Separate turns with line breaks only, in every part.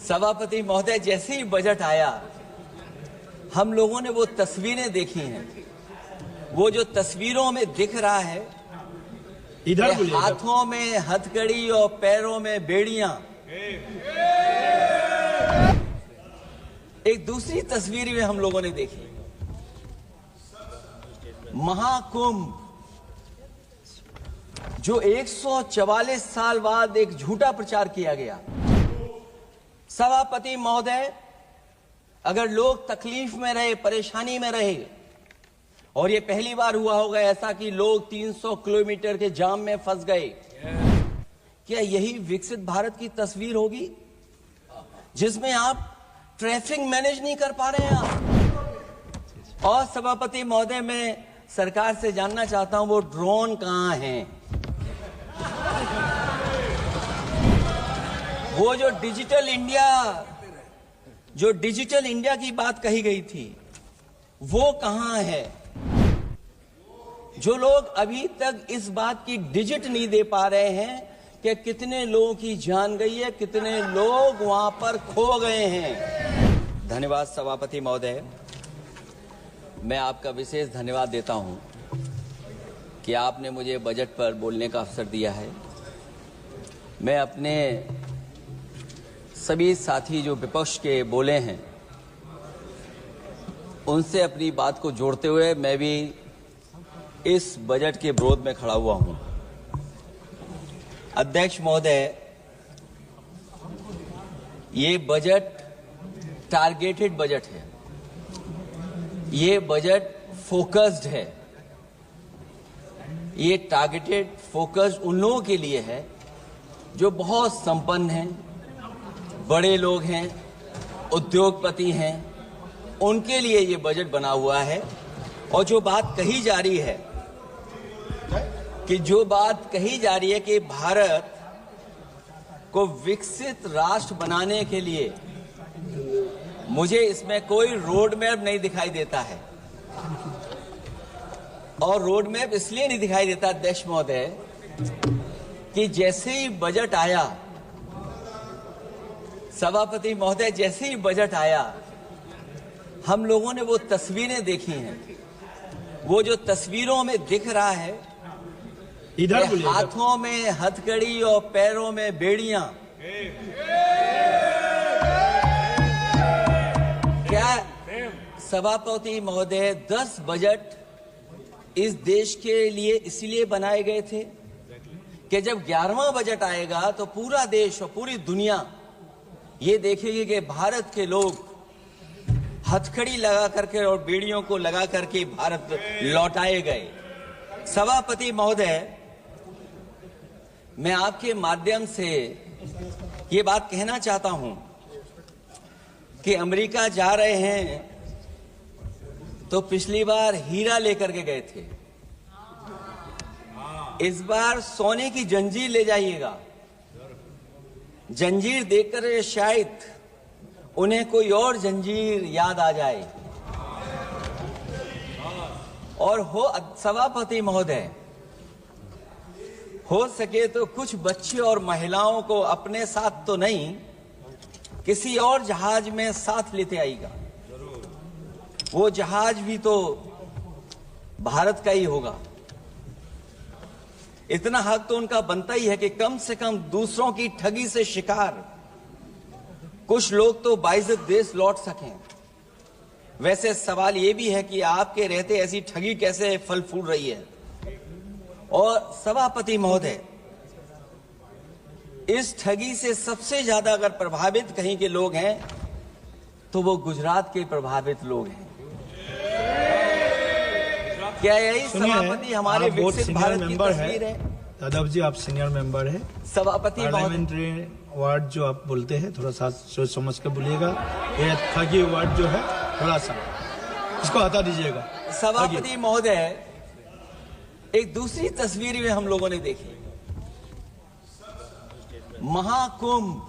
सभापति महोदय, जैसे ही बजट आया हम लोगों ने वो तस्वीरें देखी हैं। वो जो तस्वीरों में दिख रहा है,
इधर
हाथों में हथकड़ी और पैरों में बेड़ियां। एक दूसरी तस्वीर में हम लोगों ने देखी, महाकुंभ, जो 144 साल बाद एक झूठा प्रचार किया गया। सभापति महोदय, अगर लोग तकलीफ में रहे, परेशानी में रहे, और ये पहली बार हुआ होगा ऐसा कि लोग 300 किलोमीटर के जाम में फंस गए, क्या यही विकसित भारत की तस्वीर होगी जिसमें आप ट्रैफिक मैनेज नहीं कर पा रहे हैं आप? और सभापति महोदय, मैं सरकार से जानना चाहता हूं, वो ड्रोन कहां हैं? वो जो डिजिटल इंडिया की बात कही गई थी, वो कहां है? जो लोग अभी तक इस बात की डिजिट नहीं दे पा रहे हैं कि कितने लोगों की जान गई है, कितने लोग वहां पर खो गए हैं। धन्यवाद सभापति महोदय, मैं आपका विशेष धन्यवाद देता हूं कि आपने मुझे बजट पर बोलने का अवसर दिया है। मैं अपने सभी साथी जो विपक्ष के बोले हैं उनसे अपनी बात को जोड़ते हुए मैं भी इस बजट के विरोध में खड़ा हुआ हूं। अध्यक्ष महोदय, ये बजट टारगेटेड बजट है, ये बजट फोकस्ड है। ये टारगेटेड फोकस्ड उन लोगों के लिए है जो बहुत संपन्न हैं, बड़े लोग हैं, उद्योगपति हैं, उनके लिए ये बजट बना हुआ है। और जो बात कही जा रही है कि भारत को विकसित राष्ट्र बनाने के लिए, मुझे इसमें कोई रोड मैप नहीं दिखाई देता है। और रोड मैप इसलिए नहीं दिखाई देता अध्यक्ष महोदय कि जैसे ही बजट आया, सभापति महोदय, जैसे ही बजट आया हम लोगों ने वो तस्वीरें देखी हैं। वो जो तस्वीरों में दिख रहा है,
इधर
हाथों में हथकड़ी और पैरों में बेड़ियां। क्या सभापति महोदय, 10 बजट इस देश के लिए इसलिए बनाए गए थे कि जब 11वां बजट आएगा तो पूरा देश और पूरी दुनिया ये देखेगी कि भारत के लोग हथकड़ी लगा करके और बेड़ियों को लगा करके भारत लौटाए गए। सभापति महोदय, मैं आपके माध्यम से ये बात कहना चाहता हूं कि अमेरिका जा रहे हैं तो पिछली बार हीरा लेकर के गए थे, इस बार सोने की जंजीर ले जाइएगा। जंजीर देखकर शायद उन्हें कोई और जंजीर याद आ जाए। और हो सभापति महोदय, हो सके तो कुछ बच्चे और महिलाओं को अपने साथ तो नहीं, किसी और जहाज में साथ लेते आएगा। वो जहाज भी तो भारत का ही होगा। इतना हक तो उनका बनता ही है कि कम से कम दूसरों की ठगी से शिकार कुछ लोग तो बाइज्जत देश लौट सकें। वैसे सवाल ये भी है कि आपके रहते ऐसी ठगी कैसे फल फूल रही है। और सभापति महोदय, इस ठगी से सबसे ज्यादा अगर प्रभावित कहीं के लोग हैं तो वो गुजरात के प्रभावित लोग हैं। क्या यही सभापति हमारे विकसित भारत की तस्वीर है?
यादव जी, आप सीनियर मेंबर हैं।
सभापति
पार्लियामेंट्री वार्ड जो आप बोलते हैं, थोड़ा सा सोच समझ के बोलिएगा। ये ठगी वार्ड जो है, थोड़ा सा इसको हटा दीजिएगा।
सभापति महोदय, एक दूसरी तस्वीर में हम लोगों ने देखी, महाकुंभ,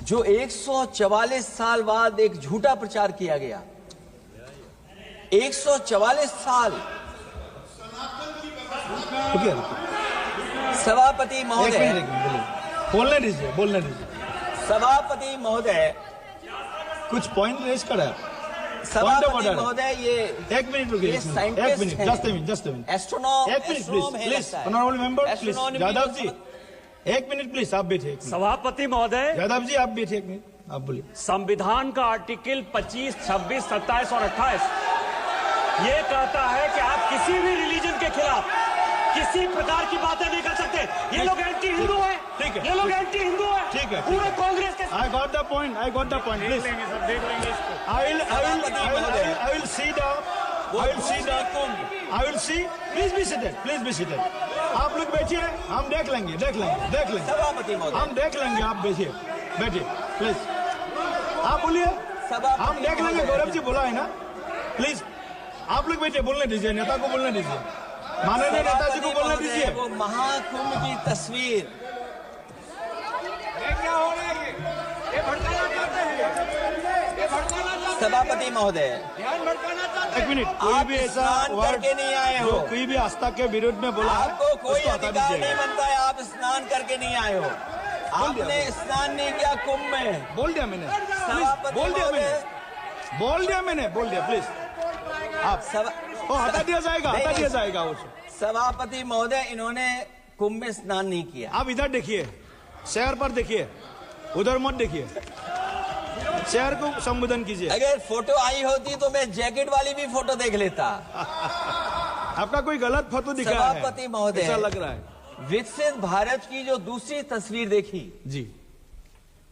जो 144 साल बाद एक झूठा प्रचार किया गया। 144 साल। सभापति महोदय,
बोलने दीजिए।
सभापति महोदय,
कुछ पॉइंट रेज करा।
सभापति महोदय, ये
एक मिनट रुकिए,
ये
एक
साइंटिस्ट
मिनट,
हैं।
जस्ट मिनट,
एस्ट्रोनॉम,
एक minute please, honourable member please, Yadav ji एक मिनट प्लीज, आप बैठिए।
सभापति महोदय,
यादव जी आप बैठिए, एक मिनट, आप बोलिए।
संविधान का आर्टिकल 25, 26, 27 और 28 ये कहता है कि आप किसी भी रिलीजन के खिलाफ किसी प्रकार की बातें नहीं कर सकते। ये लोग एंटी हिंदू है,
ठीक है,
ये लोग एंटी हिंदू है,
ठीक है,
पूरे कांग्रेस के।
I got the point, please.
देख लेंगे इसको।
I will see, please be seated. आप लोग बैठिए, हम देख लेंगे।
सभापति महोदय,
हम देख लेंगे, आप बैठिए प्लीज, आप बोलिए, हम देख लेंगे। गौरव जी बोला है ना, प्लीज आप लोग बैठिए, बोलने दीजिए, नेता को बोलने दीजिए, माननीय नेताजी को बोलने दीजिए।
वो महाकुंभ की तस्वीर, सभापति महोदय,
एक मिनट, कोई
आप
भी ऐसा
स्नान
वर्ड
करके नहीं आए हो,
जो कोई भी आस्था के विरुद्ध में बोला है,
आपको कोई
उसको हटा
अधिकार
दीजिए।
नहीं बनता है। आप स्नान करके नहीं आए हो, आपने स्नान नहीं किया कुंभ में।
बोल दिया मैंने,
सभापति
बोल दिया
महोदय,
मैंने, प्लीज आप हटा दिया जाएगा उसे।
सभापति महोदय, इन्होंने कुंभ में स्नान नहीं किया।
आप इधर देखिए, शहर पर देखिए, उधर मत देखिए, शहर को संबोधन कीजिए।
अगर फोटो आई होती तो मैं जैकेट वाली भी फोटो देख लेता।
आपका कोई गलत फोटो दिखा है,
सभापति महोदय,
ऐसा लग रहा है।
विकसित भारत की जो दूसरी तस्वीर देखी
जी,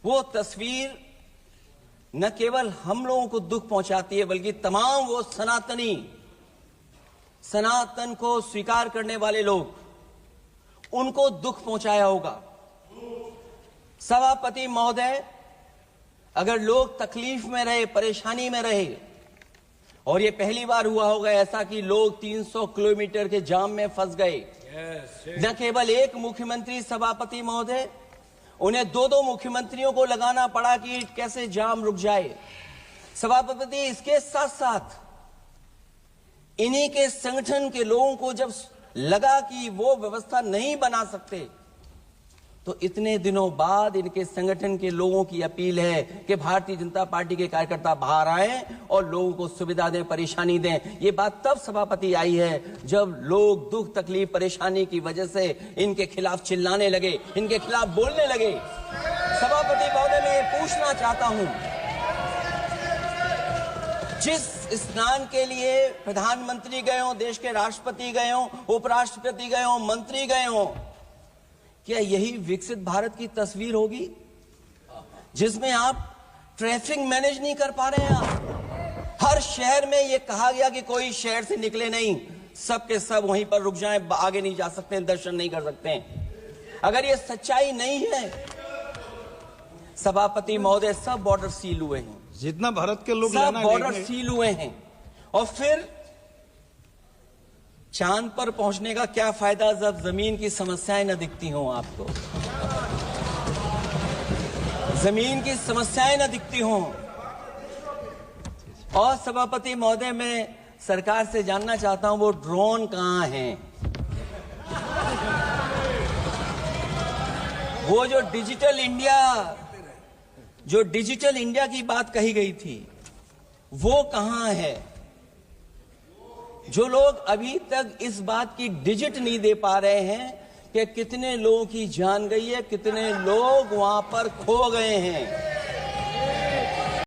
वो तस्वीर न केवल हम लोगों को दुख पहुंचाती है, बल्कि तमाम वो सनातन को स्वीकार करने वाले लोग, उनको दुख पहुंचाया होगा। सभापति महोदय, अगर लोग तकलीफ में रहे, परेशानी में रहे, और ये पहली बार हुआ होगा ऐसा कि लोग 300 किलोमीटर के जाम में फंस गए। न केवल एक मुख्यमंत्री, सभापति महोदय, उन्हें दो मुख्यमंत्रियों को लगाना पड़ा कि कैसे जाम रुक जाए। सभापति, इसके साथ साथ इन्हीं के संगठन के लोगों को जब लगा कि वो व्यवस्था नहीं बना सकते, तो इतने दिनों बाद इनके संगठन के लोगों की अपील है कि भारतीय जनता पार्टी के कार्यकर्ता बाहर आए और लोगों को सुविधा दें, परेशानी दें। ये बात तब सभापति आई है जब लोग दुख, तकलीफ, परेशानी की वजह से इनके खिलाफ चिल्लाने लगे, इनके खिलाफ बोलने लगे। सभापति महोदय, मैं ये पूछना चाहता हूं, जिस स्नान के लिए प्रधानमंत्री गए हो, देश के राष्ट्रपति गए हो, उपराष्ट्रपति गए हो, मंत्री गए हो, क्या यही विकसित भारत की तस्वीर होगी जिसमें आप ट्रैफिक मैनेज नहीं कर पा रहे हैं? आप हर शहर में यह कहा गया कि कोई शहर से निकले नहीं, सब के सब वहीं पर रुक जाएं, आगे नहीं जा सकते, दर्शन नहीं कर सकते। अगर ये सच्चाई नहीं है सभापति महोदय, सब बॉर्डर सील हुए हैं,
जितना भारत के लोग
सब बॉर्डर सील हुए हैं, और फिर चांद पर पहुंचने का क्या फायदा जब जमीन की समस्याएं न दिखती हों आपको, जमीन की समस्याएं न दिखती हों। और सभापति महोदय, मैं सरकार से जानना चाहता हूं, वो ड्रोन कहां हैं? वो जो डिजिटल इंडिया की बात कही गई थी, वो कहां है? जो लोग अभी तक इस बात की डिजिट नहीं दे पा रहे हैं कि कितने लोगों की जान गई है, कितने लोग वहां पर खो गए हैं।